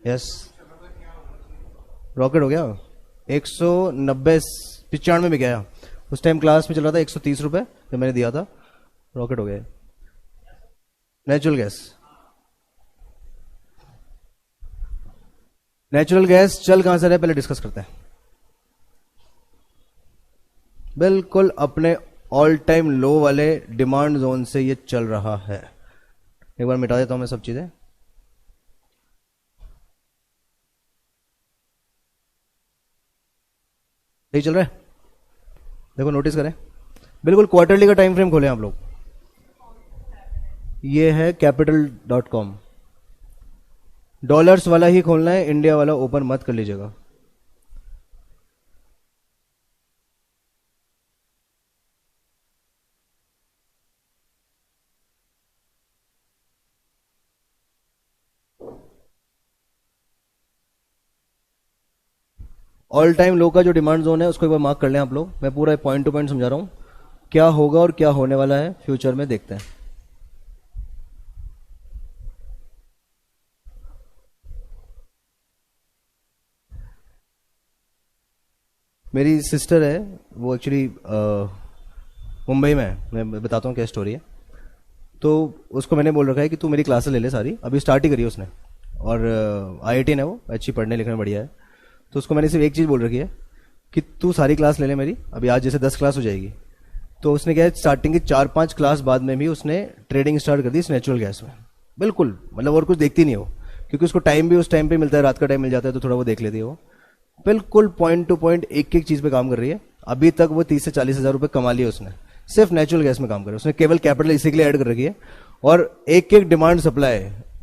Yes, rocket हो गया 190 95 में गया। उस टाइम क्लास में चल रहा था 130 रुपए जो मैंने दिया था, रॉकेट हो गया। नेचुरल गैस, नेचुरल गैस चल कहां से रहे पहले डिस्कस करते हैं। बिल्कुल अपने ऑल टाइम लो वाले डिमांड जोन से ये चल रहा है। एक बार मिटा देता हूं मैं सब चीजें। सही चल रहा है, देखो नोटिस करें, बिल्कुल क्वार्टरली का टाइम फ्रेम खोलें आप लोग। ये है capital.com, डॉलर्स वाला ही खोलना है, इंडिया वाला ओपन मत कर लीजिएगा। ऑल टाइम लो का जो डिमांड जोन है उसको एक बार मार्क कर लें आप लोग। मैं पूरा पॉइंट टू पॉइंट समझा रहा हूं, क्या होगा और क्या होने वाला है फ्यूचर में, देखते हैं। मेरी सिस्टर है, वो एक्चुअली मुंबई में है, मैं बताता हूँ क्या स्टोरी है। तो उसको मैंने बोल रखा है कि तू मेरी क्लासेस ले ले सारी, अभी स्टार्ट ही करी है उसने, और IIT है वो, अच्छी पढ़ने लिखने में बढ़िया है। तो उसको मैंने सिर्फ एक चीज़ बोल रखी है कि तू सारी क्लास ले ले मेरी, अभी आज जैसे 10 क्लास हो जाएगी। तो उसने क्या है, स्टार्टिंग की 4-5 क्लास बाद में भी उसने ट्रेडिंग स्टार्ट कर दी इस नेचुरल गैस में। बिल्कुल मतलब और कुछ देखती नहीं हो, क्योंकि उसको टाइम भी उस टाइम पे मिलता है, रात का टाइम मिल जाता है तो थोड़ा वो देख लेती है वो। बिल्कुल पॉइंट टू पॉइंट एक एक चीज पे काम कर रही है। अभी तक वो 30 से 40 हजार रुपए कमा लिए उसने, सिर्फ नेचुरल गैस में काम कर रहा है। उसने केवल कैपिटल इसी के लिए ऐड कर रखी है, और एक एक डिमांड सप्लाई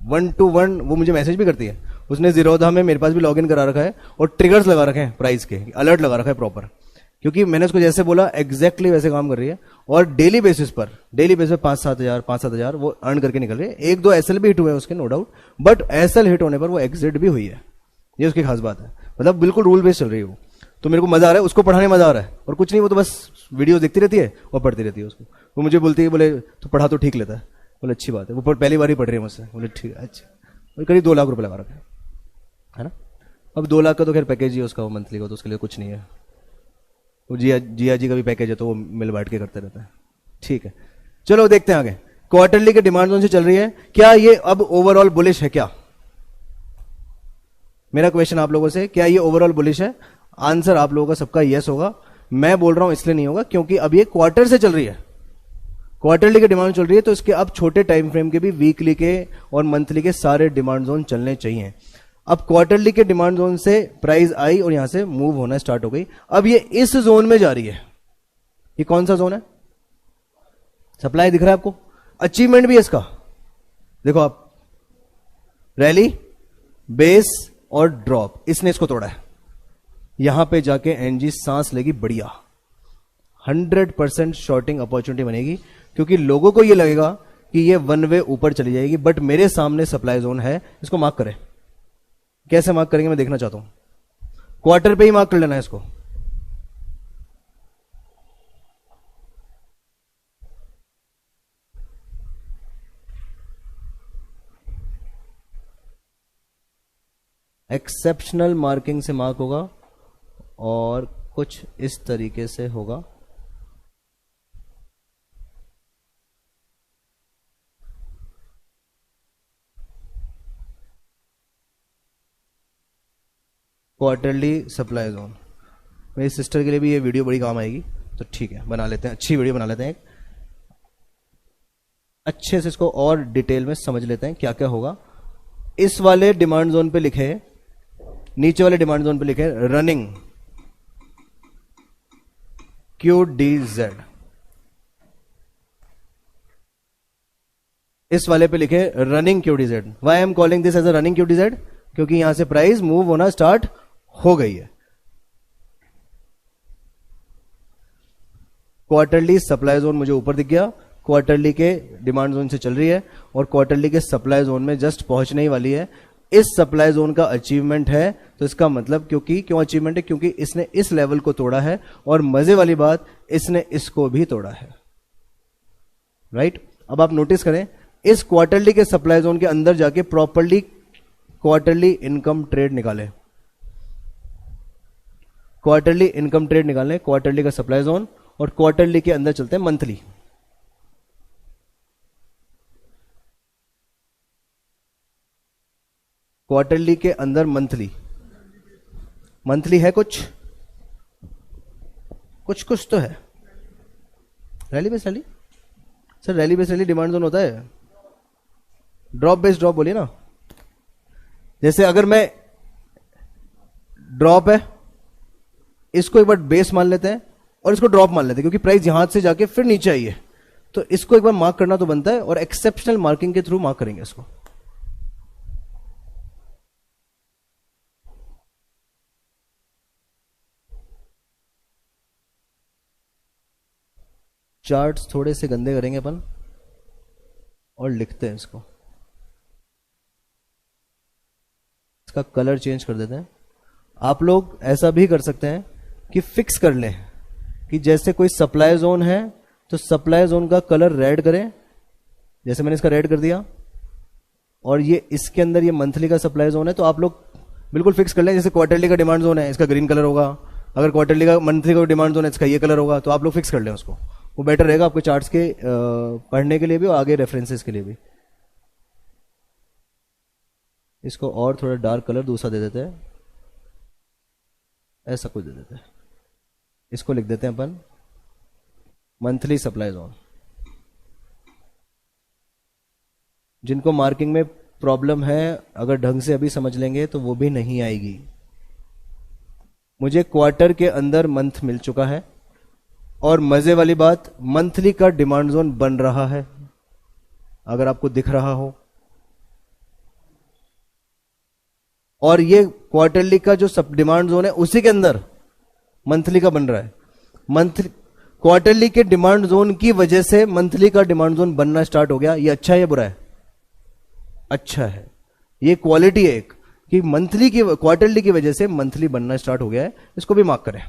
1 to 1 वो मुझे मैसेज भी करती है। उसने जीरोधा में मेरे पास भी लॉगिन करा रखा है, और ट्रिगर्स लगा रखे हैं प्राइस के, अलर्ट लगा रखा है प्रॉपर, क्योंकि मैंने उसको जैसे बोला एग्जैक्टली वैसे काम कर रही है। और डेली बेसिस पर 5-7 हजार वो अर्न करके निकल रही है। 1-2 SL भी हिट हुए उसके, no doubt, but SL hit होने पर वो एग्जिट भी हुई है, ये उसकी खास बात है। मतलब बिल्कुल रूल बेस्ड चल रही है वो। तो मेरे को मजा आ रहा है, उसको पढ़ाने में मजा आ रहा है, और कुछ नहीं, वो तो बस वीडियो देखती रहती है और पढ़ती रहती है उसको। वो मुझे बोलती है, बोले तो पढ़ा तो ठीक लेता है। बोले अच्छी बात है, वो पहली बार ही पढ़ रही है मुझसे। बोले ठीक है, अच्छा। करीब 2 लाख रुपए लगा रखा है ना। अब 2 लाख का तो खैर पैकेज ही है उसका, वो मंथली का, तो उसके लिए कुछ नहीं है। वो जिया जी का भी पैकेज है, तो वो मिल बांट के करते रहता है। ठीक है, चलो देखते हैं आगे। क्वार्टरली के डिमांड जोन से चल रही है, क्या ये अब ओवरऑल बुलिश है क्या? मेरा क्वेश्चन आप लोगों से, क्या ये ओवरऑल बुलिश है? आंसर आप लोगों का सबका यस होगा। मैं बोल रहा हूं इसलिए नहीं होगा क्योंकि अब ये क्वार्टर से चल रही है, क्वार्टरली के डिमांड चल रही है, तो इसके अब छोटे टाइम फ्रेम के भी, वीकली के और मंथली के सारे डिमांड जोन चलने चाहिए। अब क्वार्टरली के डिमांड जोन से प्राइस आई और यहां से मूव होना स्टार्ट हो गई। अब ये इस जोन में जा रही है। ये कौन सा जोन है? सप्लाई दिख रहा है आपको? अचीवमेंट भी है इसका, देखो आप, रैली, बेस और ड्रॉप, इसने इसको तोड़ा है। यहां पे जाके एनजी सांस लेगी बढ़िया, 100% शॉर्टिंग अपॉर्चुनिटी बनेगी, क्योंकि लोगों को यह लगेगा कि ये वन वे ऊपर चली जाएगी, बट मेरे सामने सप्लाई जोन है। इसको मार्क करें, कैसे मार्क करेंगे मैं देखना चाहता हूं। क्वार्टर पे ही मार्क कर लेना है इसको। एक्सेप्शनल मार्किंग से मार्क होगा और कुछ इस तरीके से होगा। क्वार्टरली सप्लाई जोन, मेरी सिस्टर के लिए भी ये वीडियो बड़ी काम आएगी, तो ठीक है बना लेते हैं, अच्छी वीडियो बना लेते हैं, अच्छे से इसको और डिटेल में समझ लेते हैं क्या क्या होगा। इस वाले डिमांड जोन पे लिखे, नीचे वाले डिमांड जोन पे लिखे रनिंग QDZ, इस वाले पे लिखे running QDZ। Why I am calling this as a running QDZ? क्योंकि यहां से प्राइस मूव होना स्टार्ट हो गई है। क्वार्टरली सप्लाई जोन मुझे ऊपर दिख गया, क्वार्टरली के डिमांड जोन से चल रही है, और क्वार्टरली के सप्लाई जोन में जस्ट पहुंचने ही वाली है। इस सप्लाई जोन का अचीवमेंट है, तो इसका मतलब, क्यों अचीवमेंट है? क्योंकि इसने इस लेवल को तोड़ा है, और मजे वाली बात, इसने इसको भी तोड़ा है, राइट? अब आप नोटिस करें, इस क्वार्टरली के सप्लाई जोन के अंदर जाके प्रॉपरली क्वार्टरली इनकम ट्रेड निकालें, क्वार्टरली इनकम ट्रेड निकालें, क्वार्टरली का सप्लाई जोन, और क्वार्टरली के अंदर चलते हैं मंथली। क्वार्टरली के अंदर मंथली, मंथली है कुछ कुछ कुछ तो है। Rally base rally, sir rally base rally demand zone होता है। ड्रॉप बेस ड्रॉप बोलिए ना। जैसे अगर मैं ड्रॉप है, इसको एक बार बेस मान लेते हैं और इसको ड्रॉप मान लेते हैं, क्योंकि प्राइस यहां से जाके फिर नीचे आई है, तो इसको एक बार मार्क करना तो बनता है, और एक्सेप्शनल मार्किंग के थ्रू मार्क करेंगे इसको। चार्ट्स थोड़े से गंदे करेंगे अपन और लिखते हैं इसको, इसका कलर चेंज कर देते हैं। आप लोग ऐसा भी कर सकते हैं कि फिक्स कर लें कि जैसे कोई सप्लाई जोन है तो सप्लाई जोन का कलर रेड करें, जैसे मैंने इसका रेड कर दिया, और ये इसके अंदर ये मंथली का सप्लाई जोन है, तो आप लोग बिल्कुल फिक्स कर लें। जैसे क्वार्टरली का डिमांड जोन है, इसका ग्रीन कलर होगा, अगर क्वार्टरली का मंथली का डिमांड जोन है, इसका ये कलर होगा, तो आप लोग फिक्स कर लें उसको, वो बेटर रहेगा आपके चार्ट्स के पढ़ने के लिए भी और आगे रेफरेंसेस के लिए भी। इसको और थोड़ा डार्क कलर दूसरा दे देते हैं, ऐसा कुछ दे देते हैं। इसको लिख देते हैं अपन मंथली सप्लाई जोन। जिनको मार्किंग में प्रॉब्लम है, अगर ढंग से अभी समझ लेंगे तो वो भी नहीं आएगी। मुझे क्वार्टर के अंदर मंथ मिल चुका है, और मजे वाली बात, मंथली का डिमांड जोन बन रहा है, अगर आपको दिख रहा हो, और ये क्वार्टरली का जो सब डिमांड जोन है उसी के अंदर मंथली का बन रहा है। मंथली क्वार्टरली के डिमांड जोन की वजह से मंथली का डिमांड जोन बनना स्टार्ट हो गया। ये अच्छा है या बुरा है? अच्छा है। ये क्वालिटी है एक, कि मंथली की क्वार्टरली की वजह से मंथली बनना स्टार्ट हो गया है। इसको भी मार्क करें।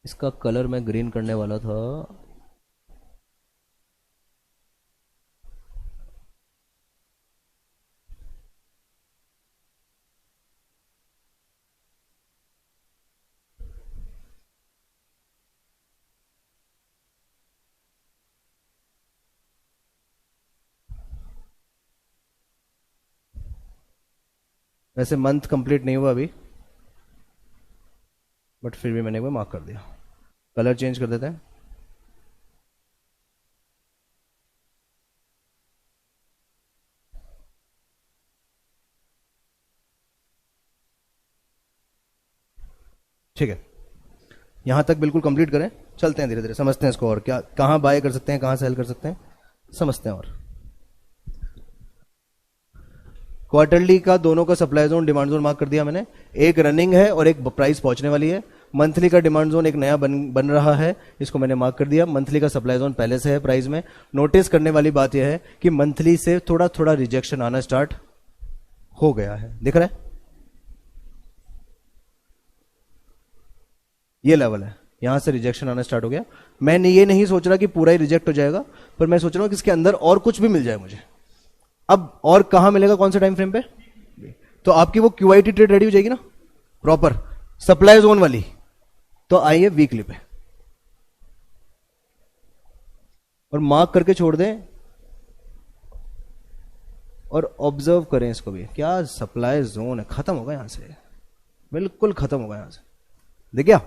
इसका कलर मैं ग्रीन करने वाला था, वैसे मंथ कंप्लीट नहीं हुआ अभी, बट फिर भी मैंने वो मार्क कर दिया। कलर चेंज कर देते हैं। ठीक है, यहां तक बिल्कुल कंप्लीट करें, चलते हैं धीरे धीरे, समझते हैं इसको और क्या, कहां बाय कर सकते हैं, कहां सेल कर सकते हैं, समझते हैं। और क्वार्टरली का दोनों का supply zone demand zone mark कर दिया मैंने, एक रनिंग है और एक प्राइस पहुंचने वाली है। मंथली का डिमांड जोन एक नया बन रहा है, इसको मैंने मार्क कर दिया। मंथली का सप्लाई जोन पहले से है प्राइस में। नोटिस करने वाली बात यह है कि मंथली से थोड़ा थोड़ा रिजेक्शन आना स्टार्ट हो गया है, दिख रहा है? ये लेवल है, यहां से रिजेक्शन आना स्टार्ट हो गया। मैं ये नहीं सोच रहा कि पूरा ही रिजेक्ट हो जाएगा, पर मैं सोच रहा हूं कि इसके अंदर और कुछ भी मिल जाए मुझे। अब और कहां मिलेगा, कौन से टाइम फ्रेम पे? तो आपकी वो क्यूआईटी ट्रेड रेडी हो जाएगी ना प्रॉपर सप्लाई जोन वाली, तो आइए वीकली पे और मार्क करके छोड़ दें और ऑब्जर्व करें इसको भी। क्या सप्लाई जोन है, खत्म होगा यहां से, बिल्कुल खत्म होगा यहां से, देखिए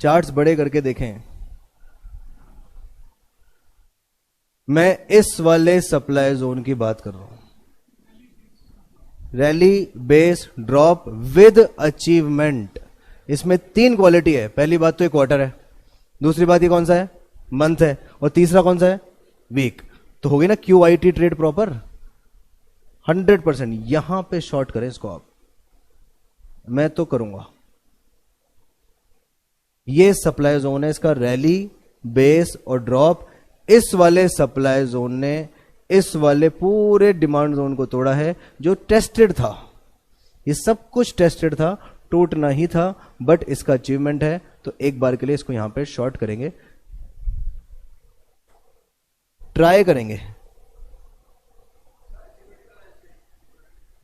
चार्ट्स बड़े करके देखें। मैं इस वाले सप्लाई जोन की बात कर रहा हूं, rally base drop with achievement. इसमें 3 क्वालिटी है। पहली बात तो ये क्वार्टर है, दूसरी बात ये कौन सा है, मंथ है, और तीसरा कौन सा है, वीक। तो हो गई ना क्यूआईटी ट्रेड प्रॉपर 100%। यहां पे शॉर्ट करें इसको आप, मैं तो करूंगा। ये सप्लाई जोन है, इसका रैली बेस और ड्रॉप। इस वाले सप्लाई जोन ने इस वाले पूरे डिमांड जोन को तोड़ा है, जो टेस्टेड था। ये सब कुछ टेस्टेड था, टूटना ही था, बट इसका अचीवमेंट है। तो एक बार के लिए इसको यहां पे शॉर्ट करेंगे। ट्राई करेंगे।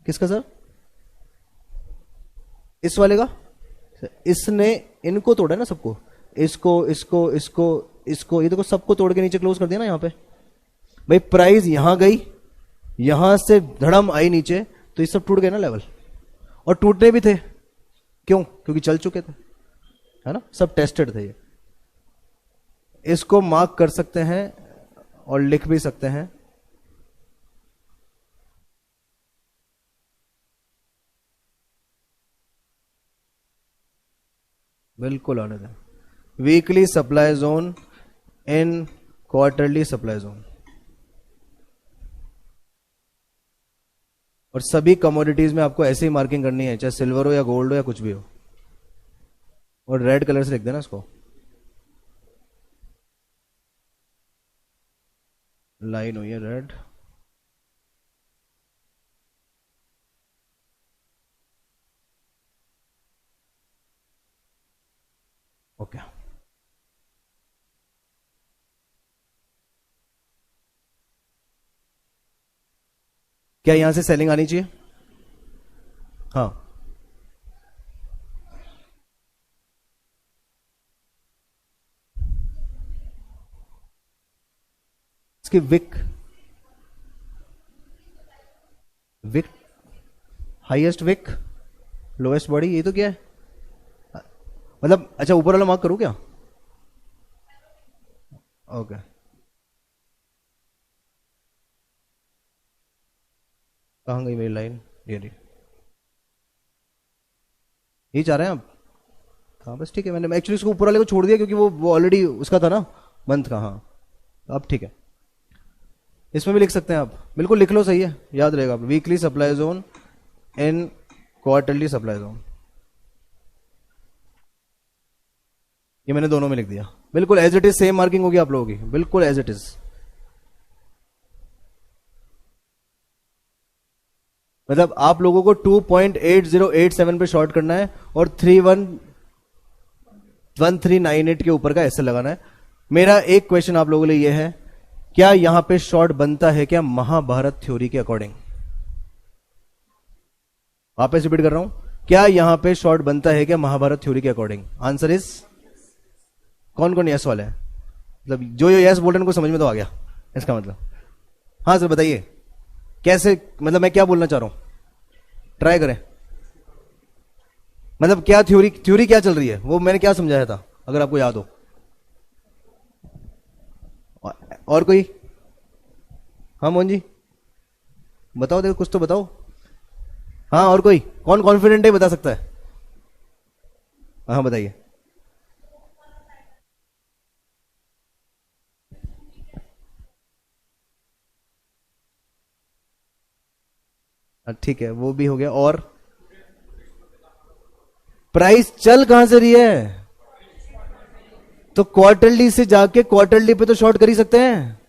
किसका सर? इस वाले का? इसने इनको तोड़ा ना सबको, इसको ये देखो, सबको तोड़ के नीचे क्लोज कर दिया ना यहाँ पे। भाई प्राइस यहां गई, यहां से धड़म आई नीचे, तो ये सब टूट गए ना लेवल, और टूटने भी थे। क्यों? क्योंकि चल चुके थे, है ना, सब टेस्टेड थे ये। इसको मार्क कर सकते हैं और लिख भी सकते हैं। बिल्कुल आने दें। Weekly supply zone in quarterly supply zone, और सभी कमोडिटीज में आपको ऐसे ही मार्किंग करनी है, चाहे सिल्वर हो या गोल्ड हो या कुछ भी हो, और रेड कलर से लिख देना इसको, लाइन हुई है रेड। ओके, क्या यहां से सेलिंग आनी चाहिए? हाँ, इसकी wick, wick, highest wick, lowest body, ये तो क्या है? मतलब अच्छा, ऊपर वाला मार्क करूं क्या? ओके, कहां गई मेरी लाइन? ये रही, ये चाह रहे हैं आप? हाँ बस ठीक है, मैंने एक्चुअली उसको ऊपर वाले को छोड़ दिया क्योंकि वो ऑलरेडी उसका था ना, मंथ का। हाँ अब ठीक है, इसमें भी लिख सकते हैं आप, बिल्कुल लिख लो, सही है, याद रहेगा। Weekly supply zone in quarterly supply zone, ये मैंने दोनों में लिख दिया, बिल्कुल as it is, same marking होगी आप लोगों की, बिल्कुल एज इट इज। मतलब आप लोगों को 2.8087 पे शॉर्ट करना है और 311398 के ऊपर का ऐसे लगाना है। मेरा एक क्वेश्चन आप लोगों के लिए यह है, क्या यहां पे शॉर्ट बनता है क्या महाभारत थ्योरी के अकॉर्डिंग? वापस रिपीट कर रहा हूं, क्या यहां पे शॉर्ट बनता है क्या महाभारत थ्योरी के अकॉर्डिंग? आंसर इज, कौन कौन यस वाले हैं? मतलब जो यस बोल रहे हैं उनको समझ में तो आ गया इसका मतलब। हाँ सर बताइए, कैसे, मतलब मैं क्या बोलना चाह रहा हूं, ट्राई करें। मतलब क्या थ्योरी, थ्योरी क्या चल रही है, वो मैंने क्या समझाया था, अगर आपको याद हो। और कोई? हाँ मोहन जी बताओ, देखो कुछ तो बताओ। हाँ और कोई, कौन कॉन्फिडेंट है बता सकता है? हाँ बताइए। ठीक है, वो भी हो गया। और प्राइस चल कहां से रही है? तो क्वार्टरली से जाके क्वार्टरली पे तो शॉर्ट कर ही सकते हैं,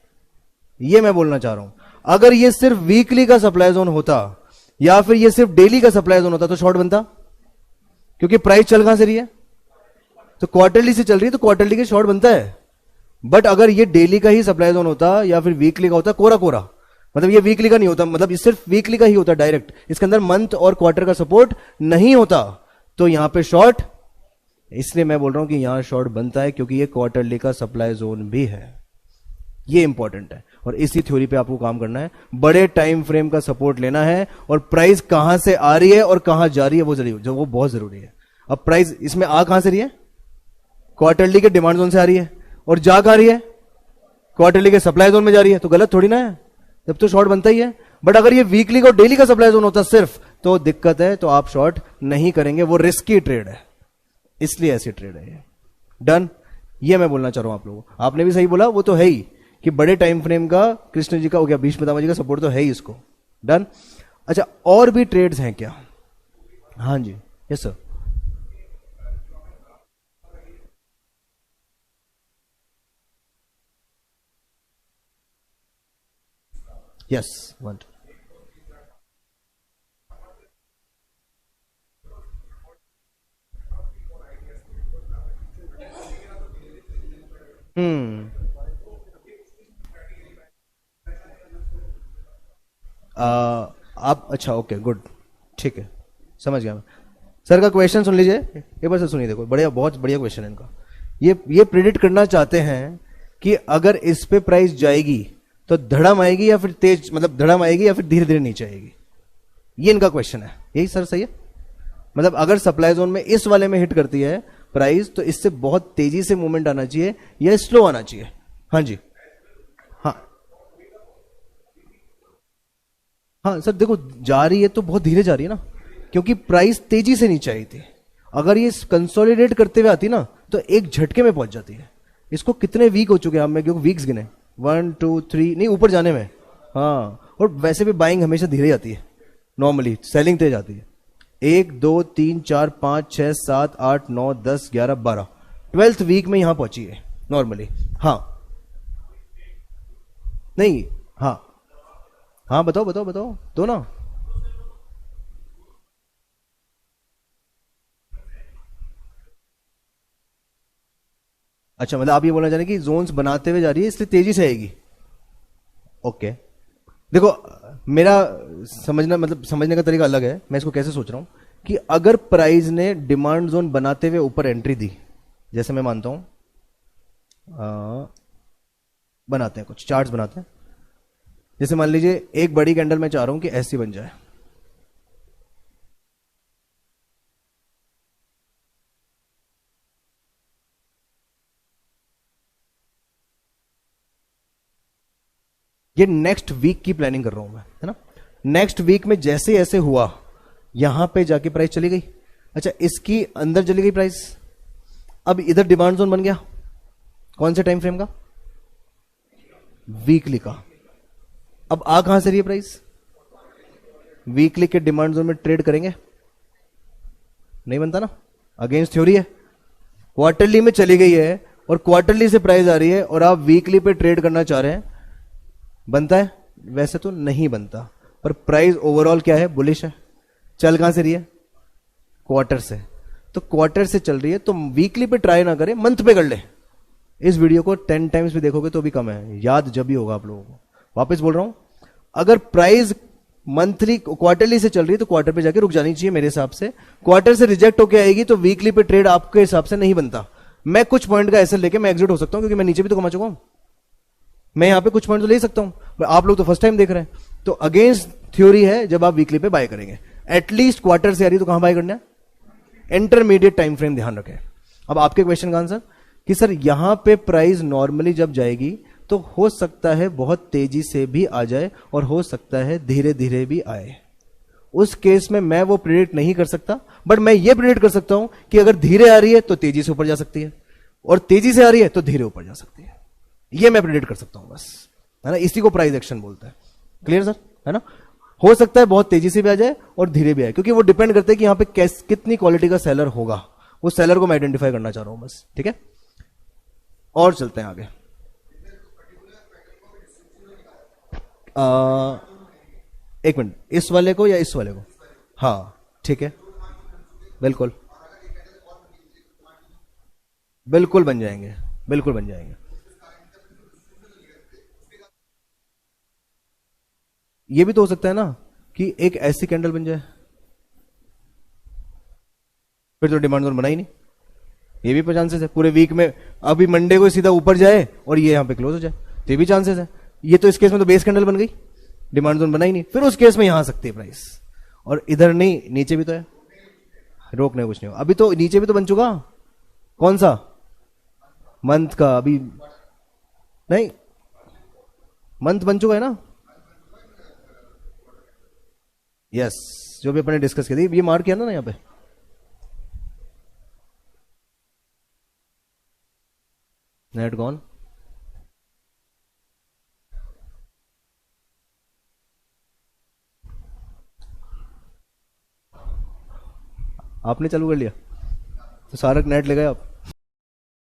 ये मैं बोलना चाह रहा हूं। अगर ये सिर्फ वीकली का सप्लाई जोन होता या फिर ये सिर्फ डेली का सप्लाई जोन होता तो शॉर्ट बनता, क्योंकि प्राइस चल कहां से रही है, तो क्वार्टरली से चल रही है, तो क्वार्टरली के शॉर्ट बनता है। बट अगर ये डेली का ही सप्लाई जोन होता या फिर वीकली का होता, कोरा कोरा, मतलब ये वीकली का नहीं होता, मतलब ये सिर्फ वीकली का ही होता डायरेक्ट, इसके अंदर मंथ और क्वार्टर का सपोर्ट नहीं होता, तो यहां पे शॉर्ट, इसलिए मैं बोल रहा हूं कि यहां शॉर्ट बनता है क्योंकि ये क्वार्टरली का सप्लाई जोन भी है। ये इंपॉर्टेंट है और इसी थ्योरी पे आपको काम करना है। बड़े टाइम फ्रेम का सपोर्ट लेना है और प्राइस कहां से आ रही है और कहां जा रही है वो बहुत जरूरी है। अब प्राइस इसमें आ कहां से रही है? क्वार्टरली के डिमांड जोन से आ रही है, और जा कहां रही है? क्वार्टरली के सप्लाई जोन में जा रही है, तो गलत थोड़ी ना है, तब तो शॉर्ट बनता ही है। बट अगर ये वीकली का डेली का सप्लाई जोन होता सिर्फ, तो दिक्कत है, तो आप शॉर्ट नहीं करेंगे, वो रिस्की ट्रेड है, इसलिए ऐसी ट्रेड है ये। डन, ये मैं बोलना चाह रहा हूं आप लोगों को। आपने भी सही बोला, वो तो है ही कि बड़े टाइम फ्रेम का कृष्ण जी का हो गया, भीष्म पितामह जी का सपोर्ट तो है ही इसको। डन। अच्छा, और भी ट्रेड्स हैं क्या? हाँ जी, यस सर। Yes, one. हम्म, आप अच्छा, ओके, गुड, ठीक है, समझ गया मैं। सर का क्वेश्चन सुन लीजिए एक बार से, सुनिए, देखो बढ़िया, बहुत बढ़िया क्वेश्चन है इनका। ये प्रिडिक्ट करना चाहते हैं कि अगर इस पे प्राइस जाएगी तो धड़म आएगी या फिर तेज, मतलब धड़म आएगी या फिर धीरे धीरे नीचे आएगी। ये इनका क्वेश्चन है, यही सर सही है? मतलब अगर सप्लाई जोन में इस वाले में हिट करती है प्राइस तो इससे बहुत तेजी से मूवमेंट आना चाहिए या स्लो आना चाहिए? हाँ जी, हाँ हाँ सर, देखो जा रही है तो बहुत धीरे जा रही है ना, क्योंकि प्राइस तेजी से नीचे आई थी। अगर ये कंसोलिडेट करते हुए आती ना तो एक झटके में पहुंच जाती है। इसको कितने वीक हो चुके हैं आप, में क्योंकि वीक्स गिने, 1 2 3 नहीं, ऊपर जाने में। हाँ, और वैसे भी बाइंग हमेशा धीरे आती है, नॉर्मली सेलिंग तेज आती है। 1 2 3 4 5 6 7 8 9 10 11 12, 12th वीक में यहां पहुंची है नॉर्मली। हाँ, नहीं, हाँ हाँ, बताओ बताओ बताओ, दो ना। अच्छा, मतलब आप ये बोलना चाह रहे हैं कि जोन्स बनाते हुए जा रही है इसलिए तेजी से आएगी। ओके, देखो मेरा समझना, मतलब समझने का तरीका अलग है। मैं इसको कैसे सोच रहा हूं कि अगर प्राइस ने डिमांड जोन बनाते हुए ऊपर एंट्री दी, जैसे मैं मानता हूं, बनाते हैं कुछ चार्ट्स बनाते हैं। जैसे मान लीजिए एक बड़ी कैंडल मैं चाह रहा हूं कि ऐसी बन जाए, ये नेक्स्ट वीक की प्लानिंग कर रहा हूं मैं, है ना। नेक्स्ट वीक में जैसे ऐसे हुआ, यहां पे जाके प्राइस चली गई। अच्छा, इसकी अंदर चली गई प्राइस, अब इधर डिमांड जोन बन गया। कौन से टाइम फ्रेम का? वीकली का। अब आ कहां से रही है प्राइस? वीकली के डिमांड जोन में ट्रेड करेंगे? नहीं बनता ना, अगेंस्ट थ्योरी है। क्वार्टरली में चली गई है और क्वार्टरली से प्राइस आ रही है और आप वीकली पे ट्रेड करना चाह रहे हैं, बनता है? वैसे तो नहीं बनता, पर प्राइस ओवरऑल क्या है, बुलिश है। चल कहां से रही है? क्वार्टर से। तो क्वार्टर से चल रही है तो वीकली पे ट्राई ना करें, मंथ पे कर ले। इस वीडियो को 10 टाइम्स भी देखोगे तो भी कम है, याद जब भी होगा आप लोगों को। वापस बोल रहा हूं, अगर प्राइस मंथली क्वार्टरली से चल रही है तो क्वार्टर पे जाके रुक जानी चाहिए मेरे हिसाब से। क्वार्टर से रिजेक्ट होकर आएगी तो वीकली पे ट्रेड आपके हिसाब से नहीं बनता। मैं कुछ पॉइंट का एसएल लेके मैं एग्जिट हो सकता हूं, क्योंकि मैं नीचे भी तो कमा चुका हूं। मैं यहां पे कुछ पॉइंट तो ले सकता हूं, पर आप लोग तो फर्स्ट टाइम देख रहे हैं। तो अगेंस्ट थ्योरी है जब आप वीकली पे बाय करेंगे। एटलीस्ट क्वार्टर से आ रही तो कहां बाय करना है? इंटरमीडिएट टाइम फ्रेम ध्यान रखें। अब आपके क्वेश्चन का आंसर कि सर यहां पे प्राइस नॉर्मली जब जाएगी तो हो सकता है बहुत तेजी से भी आ जाए और हो सकता है धीरे धीरे भी आए। उस केस में मैं वो प्रिडिक्ट नहीं कर सकता, बट मैं ये प्रिडिक्ट कर सकता हूं कि अगर धीरे आ रही है तो तेजी से ऊपर जा सकती है और तेजी से आ रही है तो धीरे ऊपर जा सकती है। ये मैं प्रिडिक्ट कर सकता हूं बस, है ना। इसी को प्राइस एक्शन बोलते हैं। क्लियर सर, है ना। हो सकता है बहुत तेजी से भी आ जाए और धीरे भी आए, क्योंकि वो डिपेंड करता है कि यहां पे कितनी क्वालिटी का सेलर होगा। उस सेलर को मैं आइडेंटिफाई करना चाह रहा हूं बस, ठीक है। और चलते हैं आगे। आ, एक मिनट, इस वाले को या इस वाले को? हाँ ठीक है, बिल्कुल बिल्कुल बन जाएंगे, बिल्कुल बन जाएंगे। ये भी तो हो सकता है ना कि एक ऐसी कैंडल बन जाए, फिर तो डिमांड जोन बना ही नहीं। ये भी चांसेस है पूरे वीक में, अभी मंडे को सीधा ऊपर जाए और ये यहां पे क्लोज हो जाए, तो ये भी चांसेस है। ये तो इस केस में तो बेस कैंडल बन गई, डिमांड जोन बना ही नहीं, फिर उस केस में यहां आ सकती है प्राइस। और इधर नहीं, नीचे भी तो है, रोकने कुछ नहीं हो। अभी तो नीचे भी तो बन चुका, कौन सा? मंथ का अभी नहीं, मंथ बन चुका है ना। यस, जो भी अपने डिस्कस किया, ये मार्क किया ना यहाँ पे। नेट कौन? आपने चालू कर लिया तो सारा नेट ले गए आप।